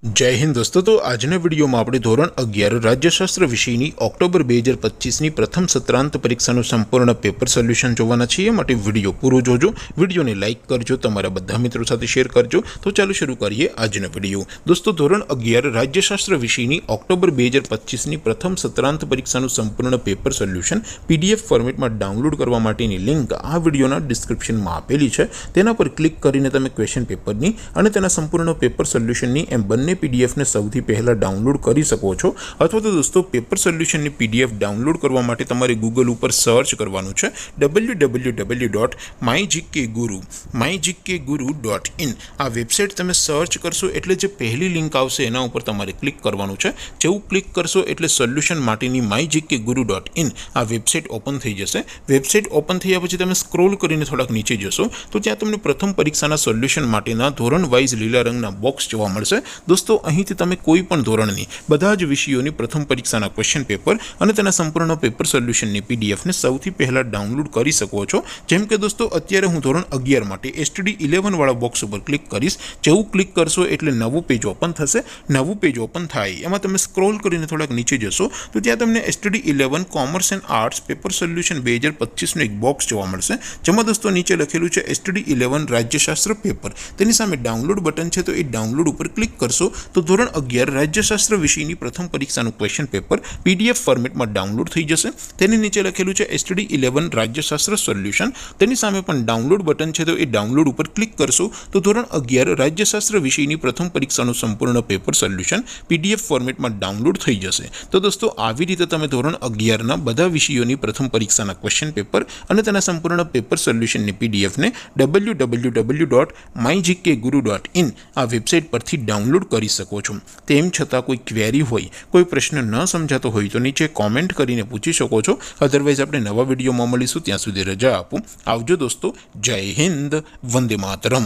जय हिंद दोस्तों। तो આજના વિડીયોમાં આપણે ધોરણ 11 રાજ્યશાસ્ત્ર વિષયની ઓક્ટોબર 2025ની પ્રથમ સત્રાંત પરીક્ષાનું સંપૂર્ણ પેપર સોલ્યુશન જોવાના છીએ। માટે વિડીયો પૂરો જોજો, વિડીયોને લાઇક કરજો, તમારા બધા મિત્રો સાથે શેર કરજો। તો ચાલો શરૂ કરીએ આજનો વિડીયો। દોસ્તો, ધોરણ 11 રાજ્યશાસ્ત્ર વિષયની ઓક્ટોબર 2025ની પ્રથમ સત્રાંત પરીક્ષાનું સંપૂર્ણ પેપર સોલ્યુશન પીડીએફ ફોર્મેટમાં ડાઉનલોડ કરવા માટેની લિંક આ વિડીયોના ડિસ્ક્રિપ્શનમાં આપેલી છે। તેના પર ક્લિક કરીને તમે ક્વેશ્ચન પેપરની અને તેના સંપૂર્ણ પેપર સોલ્યુશનની એમ બંને पीडीएफ ने સૌથી પહેલા ડાઉનલોડ કરી શકો છો। અથવા તો દોસ્તો, પેપર સોલ્યુશનની પીડીએફ ડાઉનલોડ કરવા માટે તમારે ગૂગલ ઉપર સર્ચ કરવાનું છે www.mygkguru.in। આ વેબસાઇટ તમે સર્ચ કરશો એટલે જે પહેલી લિંક આવશે એના ઉપર તમારે ક્લિક કરવાનું છે। જેવું ક્લિક કરશો એટલે સોલ્યુશન માટેની mygkguru.in આ વેબસાઇટ ઓપન થઈ જશે। વેબસાઇટ ઓપન થયા પછી તમે સ્ક્રોલ કરીને થોડાક નીચે જશો તો ત્યાં તમને પ્રથમ પરીક્ષાના સોલ્યુશન માટેના ધોરણ વાઇઝ લીલા રંગના બોક્સ જોવા મળશે। दोस्तों, અહીંથી તમે કોઈ પણ ધોરણની બધા જ વિષયોની પ્રથમ પરીક્ષાના ક્વેશ્ચન પેપર અને તેના સંપૂર્ણ પેપર સોલ્યુશનની પીડીએફને સૌથી પહેલા ડાઉનલોડ કરી શકો છો। જેમ કે દોસ્તો, અત્યારે હું ધોરણ 11 માટે STD 11 વાળા બોક્સ ઉપર ક્લિક કરીશ। જેવું ક્લિક કરશો એટલે નવું પેજ ઓપન થશે। નવું પેજ ઓપન થાય એમાં તમે સ્ક્રોલ કરીને થોડાક નીચે જશો તો ત્યાં તમને STD 11 commerce and arts paper solution 2025નું એક બોક્સ જોવા મળશે। જેમાં દોસ્તો નીચે લખેલું છે STD 11 રાજ્યશાસ્ત્ર પેપર। તેની સામે ડાઉનલોડ બટન છે, તો એ ડાઉનલોડ ઉપર ક્લિક કરશો तो ધોરણ 11 રાજ્યશાસ્ત્ર વિષયની પ્રથમ પરીક્ષાનું ક્વેશ્ચન પેપર પીડીએફ ફોર્મેટમાં ડાઉનલોડ થઈ જશે। તેની નીચે લખેલું છે STD 11 રાજ્યશાસ્ત્ર સોલ્યુશન। તેની સામે પણ ડાઉનલોડ બટન છે, તો એ ડાઉનલોડ ઉપર ક્લિક કરશો તો ધોરણ 11 રાજ્યશાસ્ત્ર વિષયની પ્રથમ પરીક્ષાનું સંપૂર્ણ પેપર સોલ્યુશન પીડીએફ ફોર્મેટમાં ડાઉનલોડ થઈ જશે। તો દોસ્તો, આવી રીતે તમે ધોરણ 11ના બધા વિષયોની પ્રથમ પરીક્ષાના ક્વેશ્ચન પેપર અને તેના સંપૂર્ણ પેપર સોલ્યુશનની પીડીએફને www.mygkguru.in આ વેબસાઇટ પરથી ડાઉનલોડ કરી શકો છો। તેમ છતાં કોઈ ક્વેરી હોય, કોઈ પ્રશ્ન ન સમજાતો હોય તો નીચે કોમેન્ટ કરીને પૂછી શકો છો। અધરવાઇઝ આપણે નવા વિડીયોમાં મળીશું, ત્યાં સુધી રજા આપો। આવજો દોસ્તો, જય હિન્દ, વંદે માતરમ।